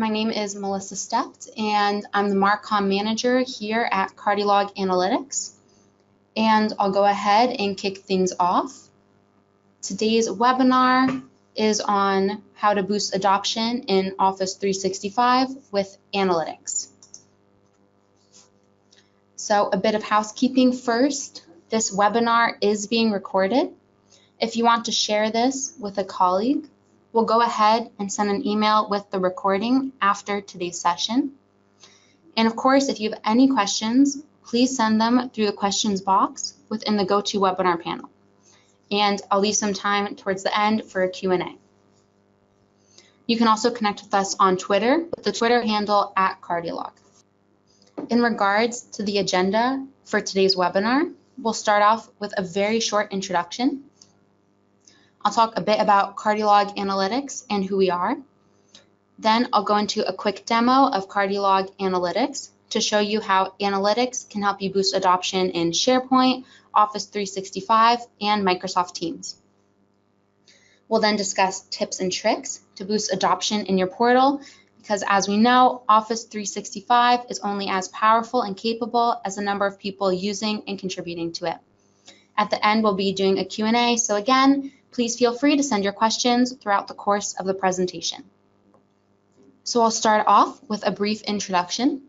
My name is Melissa Stept, and I'm the Marcom Manager here at Cardiolog Analytics. And I'll go ahead and kick things off. Today's webinar is on how to boost adoption in Office 365 with analytics. So a bit of housekeeping first. This webinar is being recorded. If you want to share this with a colleague, we'll go ahead and send an email with the recording after today's session. And of course, if you have any questions, please send them through the questions box within the GoToWebinar panel. And I'll leave some time towards the end for a Q&A. You can also connect with us on Twitter with the Twitter handle @Cardiolog. In regards to the agenda for today's webinar, we'll start off with a very short introduction. I'll talk a bit about Cardiolog Analytics and who we are. Then I'll go into a quick demo of Cardiolog Analytics to show you how analytics can help you boost adoption in SharePoint, Office 365, and Microsoft Teams. We'll then discuss tips and tricks to boost adoption in your portal, because as we know, Office 365 is only as powerful and capable as the number of people using and contributing to it. At the end, we'll be doing a Q&A, so again, please feel free to send your questions throughout the course of the presentation. So I'll start off with a brief introduction.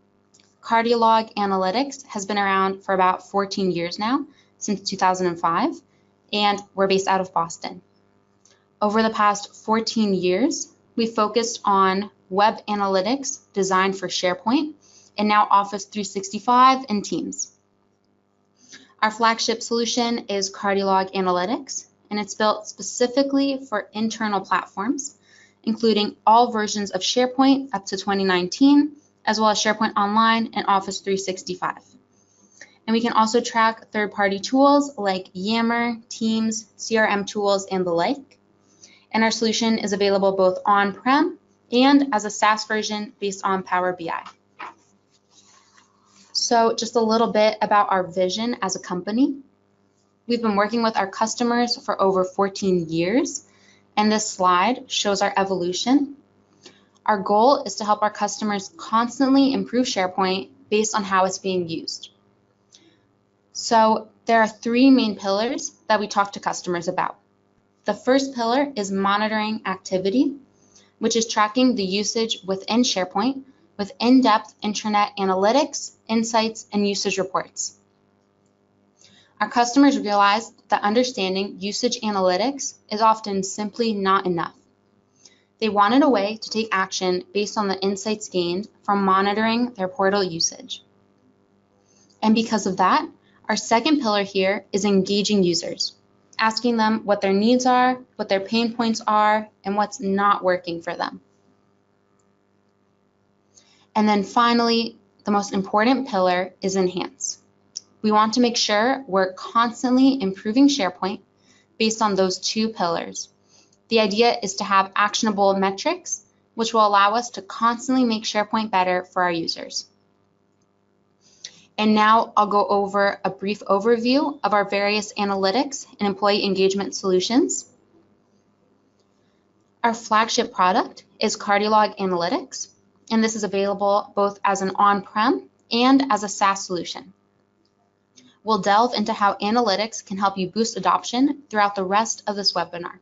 Cardiolog Analytics has been around for about 14 years now, since 2005, and we're based out of Boston. Over the past 14 years, we focused on web analytics designed for SharePoint and now Office 365 and Teams. Our flagship solution is Cardiolog Analytics, and it's built specifically for internal platforms, including all versions of SharePoint up to 2019, as well as SharePoint Online and Office 365. And we can also track third-party tools like Yammer, Teams, CRM tools, and the like. And our solution is available both on-prem and as a SaaS version based on Power BI. So just a little bit about our vision as a company. We've been working with our customers for over 14 years, and this slide shows our evolution. Our goal is to help our customers constantly improve SharePoint based on how it's being used. So there are three main pillars that we talk to customers about. The first pillar is monitoring activity, which is tracking the usage within SharePoint with in-depth intranet analytics, insights, and usage reports. Our customers realize that understanding usage analytics is often simply not enough. They wanted a way to take action based on the insights gained from monitoring their portal usage. And because of that, our second pillar here is engaging users, asking them what their needs are, what their pain points are, and what's not working for them. And then finally, the most important pillar is enhance. We want to make sure we're constantly improving SharePoint based on those two pillars. The idea is to have actionable metrics, which will allow us to constantly make SharePoint better for our users. And now I'll go over a brief overview of our various analytics and employee engagement solutions. Our flagship product is Cardiolog Analytics, and this is available both as an on-prem and as a SaaS solution. We'll delve into how analytics can help you boost adoption throughout the rest of this webinar.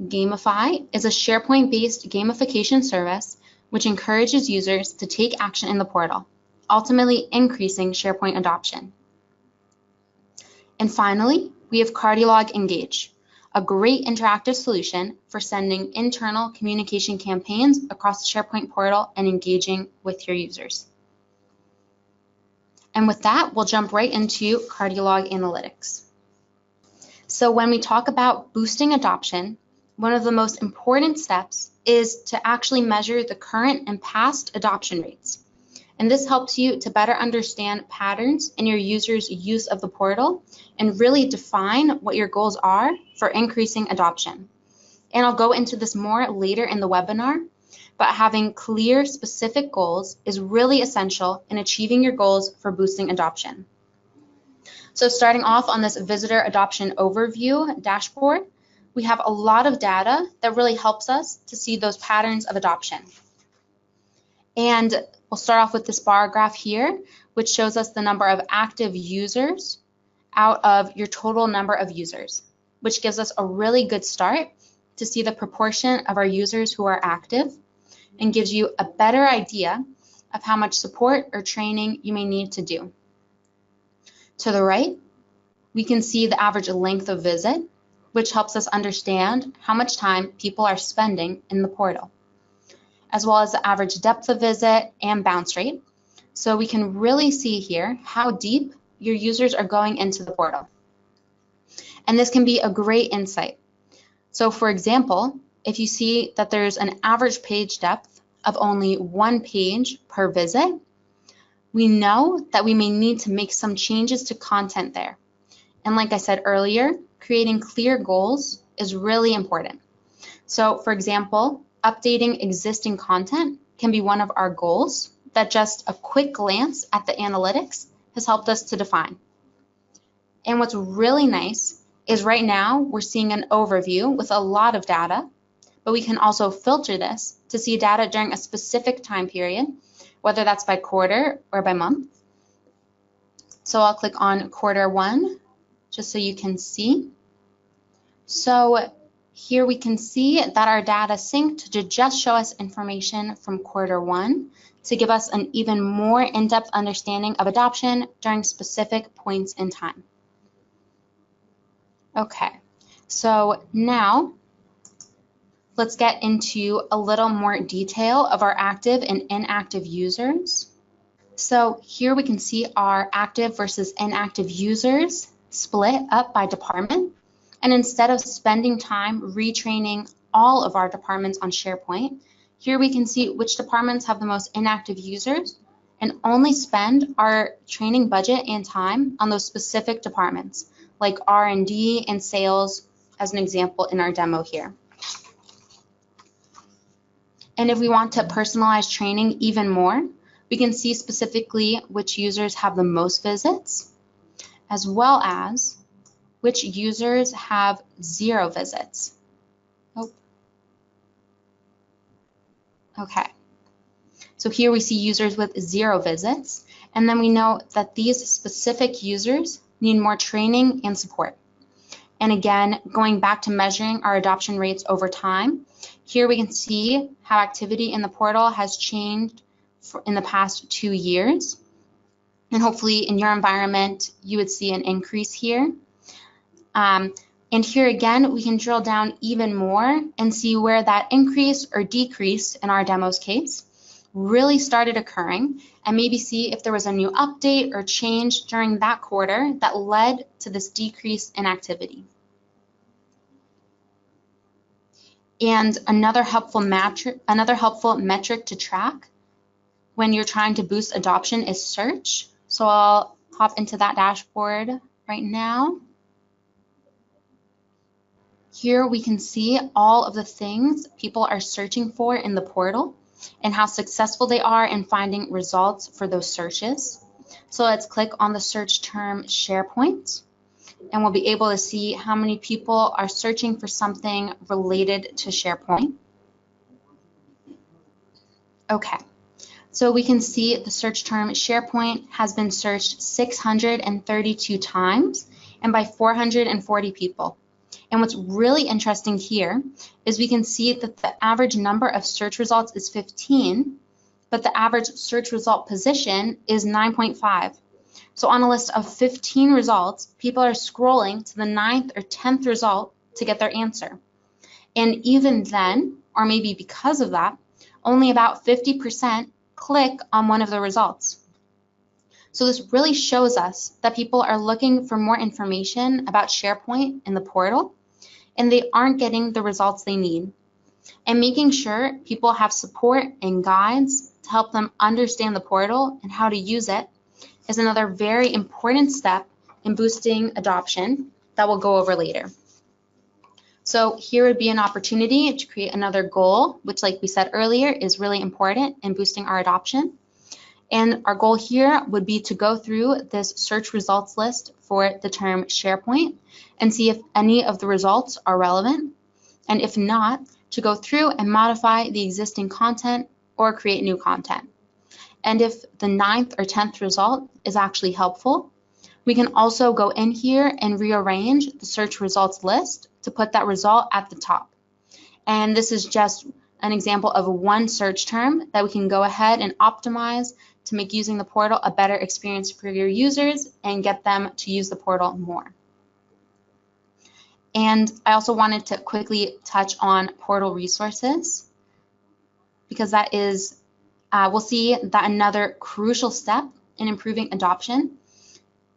Gamify is a SharePoint-based gamification service which encourages users to take action in the portal, ultimately increasing SharePoint adoption. And finally, we have Cardiolog Engage, a great interactive solution for sending internal communication campaigns across the SharePoint portal and engaging with your users. And with that, we'll jump right into Cardiolog Analytics. So when we talk about boosting adoption, one of the most important steps is to actually measure the current and past adoption rates. And this helps you to better understand patterns in your users' use of the portal and really define what your goals are for increasing adoption. And I'll go into this more later in the webinar, but having clear, specific goals is really essential in achieving your goals for boosting adoption. So starting off on this visitor adoption overview dashboard, we have a lot of data that really helps us to see those patterns of adoption. And we'll start off with this bar graph here, which shows us the number of active users out of your total number of users, which gives us a really good start to see the proportion of our users who are active and gives you a better idea of how much support or training you may need to do. To the right, we can see the average length of visit, which helps us understand how much time people are spending in the portal, as well as the average depth of visit and bounce rate. So we can really see here how deep your users are going into the portal. And this can be a great insight. So for example, if you see that there's an average page depth of only 1 page per visit, we know that we may need to make some changes to content there. And like I said earlier, creating clear goals is really important. So for example, updating existing content can be one of our goals that just a quick glance at the analytics has helped us to define. And what's really nice is right now we're seeing an overview with a lot of data, but we can also filter this to see data during a specific time period, whether that's by quarter or by month. So I'll click on Q1 just so you can see. So here we can see that our data synced to just show us information from Q1 to give us an even more in-depth understanding of adoption during specific points in time. Okay, so now let's get into a little more detail of our active and inactive users. So here we can see our active versus inactive users split up by department. And instead of spending time retraining all of our departments on SharePoint, here we can see which departments have the most inactive users and only spend our training budget and time on those specific departments, like R&D and sales, as an example in our demo here. And if we want to personalize training even more, we can see specifically which users have the most visits, as well as which users have 0 visits. Oh. Okay, so here we see users with 0 visits, and then we know that these specific users need more training and support. And again, going back to measuring our adoption rates over time, here we can see how activity in the portal has changed in the past 2 years. And hopefully in your environment, you would see an increase here. And here again, we can drill down even more and see where that increase or decrease in our demo's case really started occurring, and maybe see if there was a new update or change during that quarter that led to this decrease in activity. And another helpful metric to track when you're trying to boost adoption is search. So I'll hop into that dashboard right now. Here we can see all of the things people are searching for in the portal and how successful they are in finding results for those searches. So let's click on the search term SharePoint, and we'll be able to see how many people are searching for something related to SharePoint. Okay, so we can see the search term SharePoint has been searched 632 times and by 440 people. And what's really interesting here is we can see that the average number of search results is 15, but the average search result position is 9.5. So on a list of 15 results, people are scrolling to the 9th or 10th result to get their answer. And even then, or maybe because of that, only about 50% click on one of the results. So this really shows us that people are looking for more information about SharePoint in the portal, and they aren't getting the results they need. And making sure people have support and guides to help them understand the portal and how to use it is another very important step in boosting adoption that we'll go over later. So here would be an opportunity to create another goal, which, like we said earlier, is really important in boosting our adoption. And our goal here would be to go through this search results list for the term SharePoint and see if any of the results are relevant. And if not, to go through and modify the existing content or create new content. And if the 9th or 10th result is actually helpful, we can also go in here and rearrange the search results list to put that result at the top. And this is just an example of one search term that we can go ahead and optimize to make using the portal a better experience for your users and get them to use the portal more. And I also wanted to quickly touch on portal resources, because that is, we'll see that another crucial step in improving adoption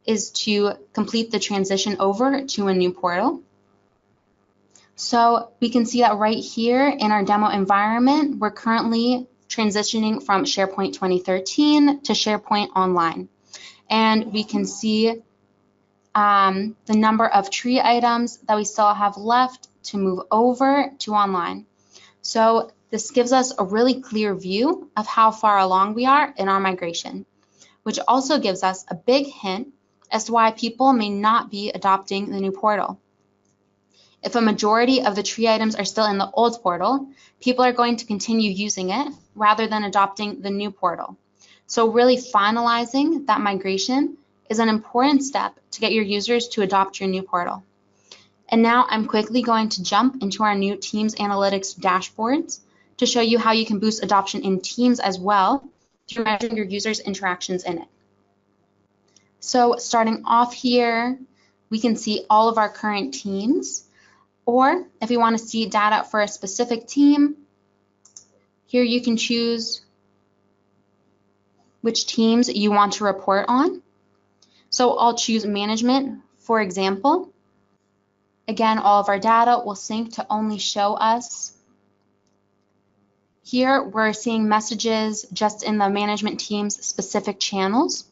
is to complete the transition over to a new portal. So we can see that right here in our demo environment, we're currently transitioning from SharePoint 2013 to SharePoint Online. And we can see the number of tree items that we still have left to move over to online. So this gives us a really clear view of how far along we are in our migration, which also gives us a big hint as to why people may not be adopting the new portal. If a majority of the tree items are still in the old portal, people are going to continue using it rather than adopting the new portal. So really finalizing that migration is an important step to get your users to adopt your new portal. And now I'm quickly going to jump into our new Teams Analytics dashboards to show you how you can boost adoption in Teams as well through measuring your users' interactions in it. So starting off here, we can see all of our current teams, or if we want to see data for a specific team, here you can choose which teams you want to report on. So I'll choose management, for example. Again, all of our data will sync to only show us. Here we're seeing messages just in the management team's specific channels,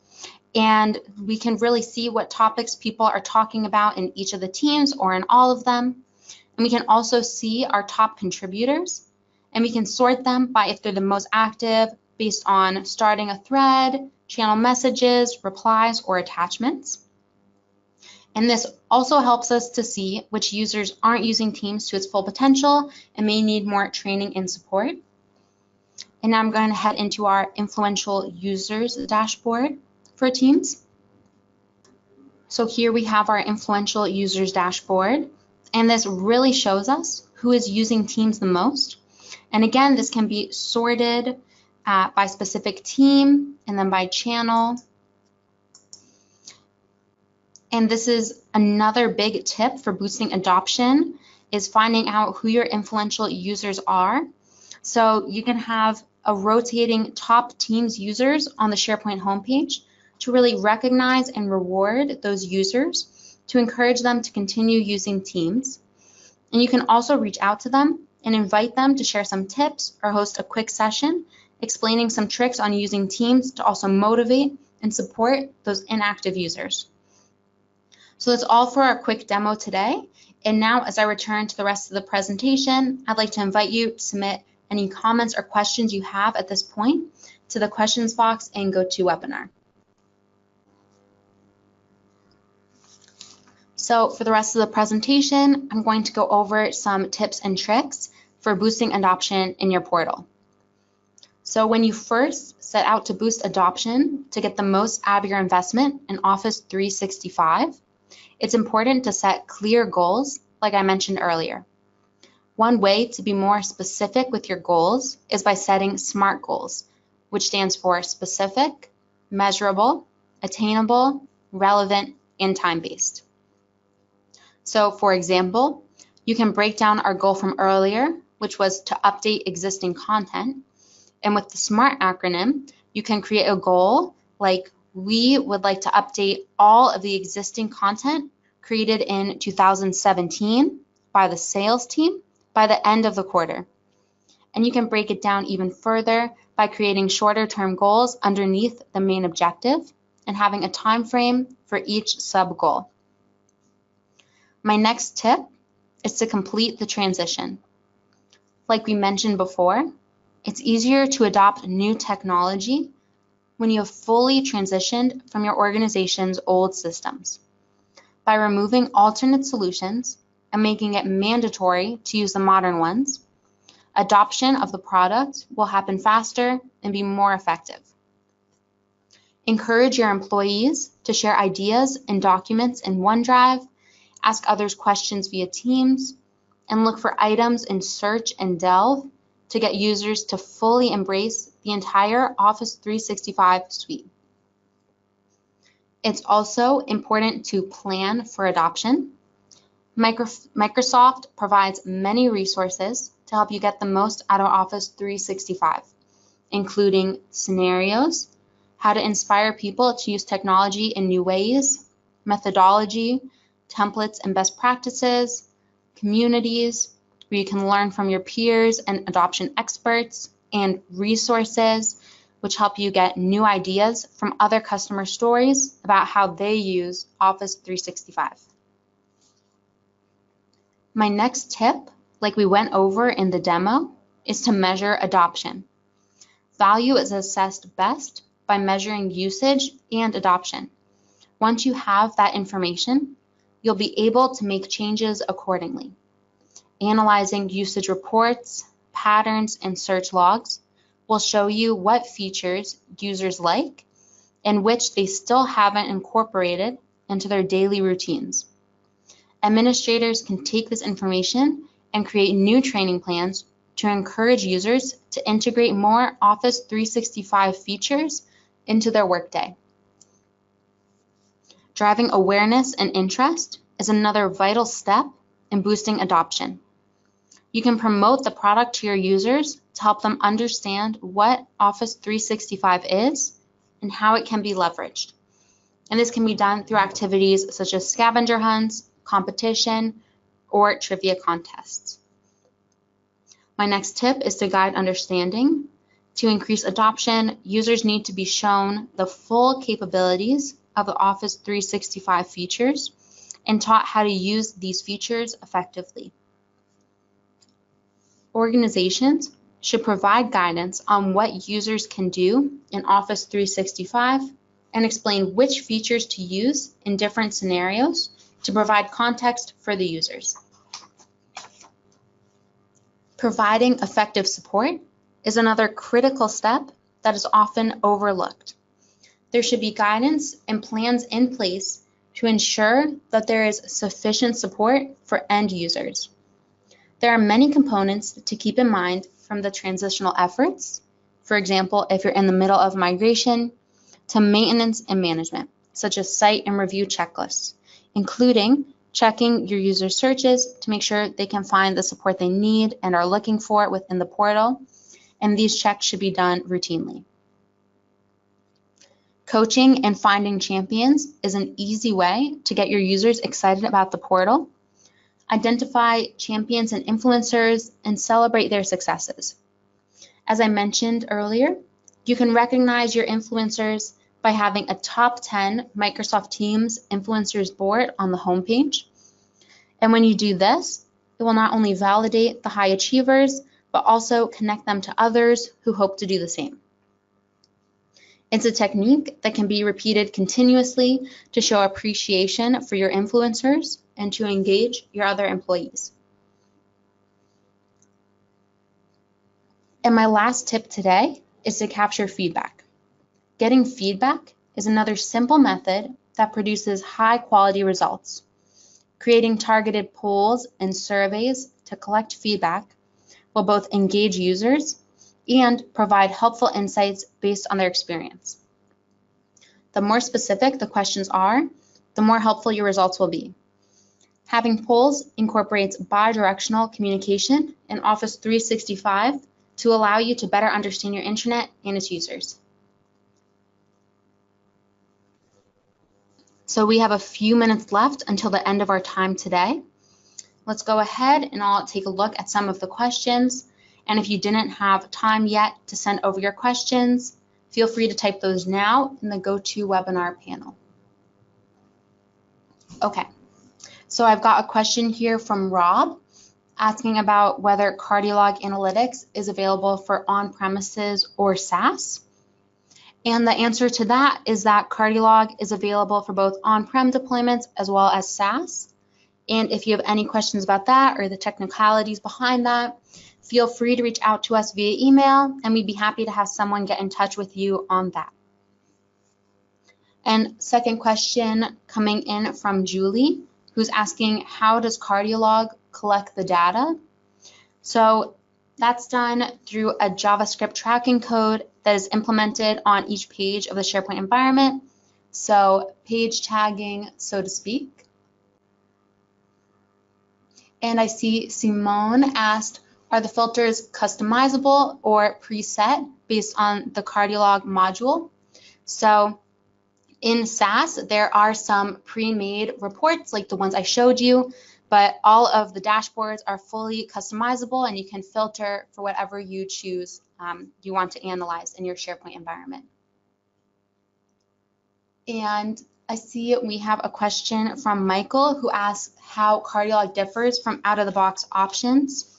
and we can really see what topics people are talking about in each of the teams or in all of them. And we can also see our top contributors, and we can sort them by if they're the most active based on starting a thread, channel messages, replies, or attachments. And this also helps us to see which users aren't using Teams to its full potential and may need more training and support. And now I'm going to head into our influential users dashboard for Teams. So here we have our influential users dashboard, and this really shows us who is using Teams the most. And again, this can be sorted by specific team and then by channel. And this is another big tip for boosting adoption, is finding out who your influential users are. So you can have a rotating top Teams users on the SharePoint homepage to really recognize and reward those users to encourage them to continue using Teams. And you can also reach out to them and invite them to share some tips or host a quick session explaining some tricks on using Teams to also motivate and support those inactive users. So that's all for our quick demo today. And now, as I return to the rest of the presentation, I'd like to invite you to submit any comments or questions you have at this point to the questions box in GoToWebinar. So for the rest of the presentation, I'm going to go over some tips and tricks for boosting adoption in your portal. So when you first set out to boost adoption to get the most out of your investment in Office 365, it's important to set clear goals, like I mentioned earlier. One way to be more specific with your goals is by setting SMART goals, which stands for specific, measurable, attainable, relevant, and time-based. So for example, you can break down our goal from earlier, which was to update existing content. And with the SMART acronym, you can create a goal like, we would like to update all of the existing content created in 2017 by the sales team by the end of the quarter. And you can break it down even further by creating shorter term goals underneath the main objective and having a time frame for each sub goal. My next tip is to complete the transition. Like we mentioned before, it's easier to adopt new technology when you have fully transitioned from your organization's old systems. By removing alternate solutions and making it mandatory to use the modern ones, adoption of the product will happen faster and be more effective. Encourage your employees to share ideas and documents in OneDrive, ask others questions via Teams, and look for items in Search and Delve to get users to fully embrace the entire Office 365 suite. It's also important to plan for adoption. Microsoft provides many resources to help you get the most out of Office 365, including scenarios, how to inspire people to use technology in new ways, methodology, templates and best practices, communities, where you can learn from your peers and adoption experts, and resources, which help you get new ideas from other customer stories about how they use Office 365. My next tip, like we went over in the demo, is to measure adoption. Value is assessed best by measuring usage and adoption. Once you have that information, you'll be able to make changes accordingly. Analyzing usage reports, patterns, and search logs will show you what features users like and which they still haven't incorporated into their daily routines. Administrators can take this information and create new training plans to encourage users to integrate more Office 365 features into their workday. Driving awareness and interest is another vital step in boosting adoption. You can promote the product to your users to help them understand what Office 365 is and how it can be leveraged. And this can be done through activities such as scavenger hunts, competition, or trivia contests. My next tip is to guide understanding. To increase adoption, users need to be shown the full capabilities of the Office 365 features and taught how to use these features effectively. Organizations should provide guidance on what users can do in Office 365 and explain which features to use in different scenarios to provide context for the users. Providing effective support is another critical step that is often overlooked. There should be guidance and plans in place to ensure that there is sufficient support for end users. There are many components to keep in mind from the transitional efforts, for example, if you're in the middle of migration, to maintenance and management, such as site and review checklists, including checking your user searches to make sure they can find the support they need and are looking for within the portal, and these checks should be done routinely. Coaching and finding champions is an easy way to get your users excited about the portal. Identify champions and influencers and celebrate their successes. As I mentioned earlier, you can recognize your influencers by having a top 10 Microsoft Teams influencers board on the homepage. And when you do this, it will not only validate the high achievers, but also connect them to others who hope to do the same. It's a technique that can be repeated continuously to show appreciation for your influencers and to engage your other employees. And my last tip today is to capture feedback. Getting feedback is another simple method that produces high-quality results. Creating targeted polls and surveys to collect feedback will both engage users and provide helpful insights based on their experience. The more specific the questions are, the more helpful your results will be. Having polls incorporates bi-directional communication in Office 365 to allow you to better understand your intranet and its users. So we have a few minutes left until the end of our time today. Let's go ahead and I'll take a look at some of the questions. And if you didn't have time yet to send over your questions, feel free to type those now in the GoToWebinar panel. Okay, so I've got a question here from Rob asking about whether Cardiolog Analytics is available for on-premises or SaaS. And the answer to that is that Cardiolog is available for both on-prem deployments as well as SaaS. And if you have any questions about that or the technicalities behind that, feel free to reach out to us via email, and we'd be happy to have someone get in touch with you on that. And second question coming in from Julie, who's asking, how does Cardiolog collect the data? So that's done through a JavaScript tracking code that is implemented on each page of the SharePoint environment. So page tagging, so to speak. And I see Simone asked, are the filters customizable or preset based on the Cardiolog module? So in SaaS, there are some pre-made reports like the ones I showed you, but all of the dashboards are fully customizable and you can filter for whatever you choose you want to analyze in your SharePoint environment. And I see we have a question from Michael who asks how Cardiolog differs from out-of-the-box options.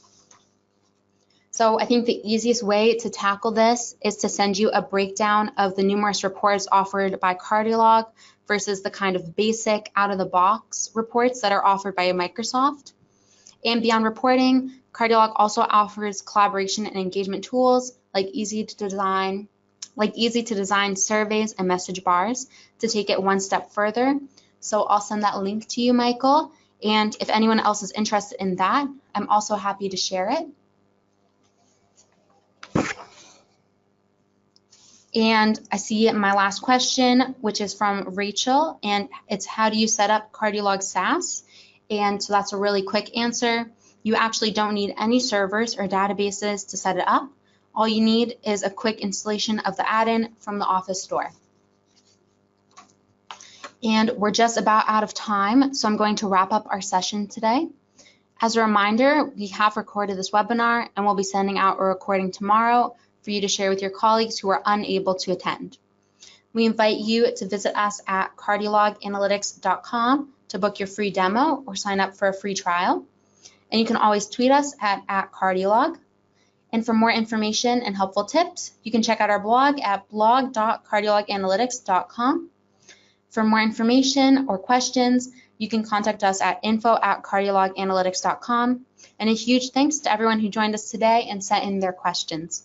So I think the easiest way to tackle this is to send you a breakdown of the numerous reports offered by Cardiolog versus the kind of basic out-of-the-box reports that are offered by Microsoft. And beyond reporting, Cardiolog also offers collaboration and engagement tools like easy to design surveys and message bars to take it one step further. So I'll send that link to you, Michael. And if anyone else is interested in that, I'm also happy to share it. And I see my last question, which is from Rachel, and it's how do you set up Cardiolog SaaS? And so that's a really quick answer. You actually don't need any servers or databases to set it up. All you need is a quick installation of the add-in from the Office store. And we're just about out of time, so I'm going to wrap up our session today. As a reminder, we have recorded this webinar and we'll be sending out a recording tomorrow for you to share with your colleagues who are unable to attend. We invite you to visit us at cardiologanalytics.com to book your free demo or sign up for a free trial. And you can always tweet us at @Cardiolog. And for more information and helpful tips, you can check out our blog at blog.cardiologanalytics.com. For more information or questions, you can contact us at info@cardiologanalytics.com. And a huge thanks to everyone who joined us today and sent in their questions.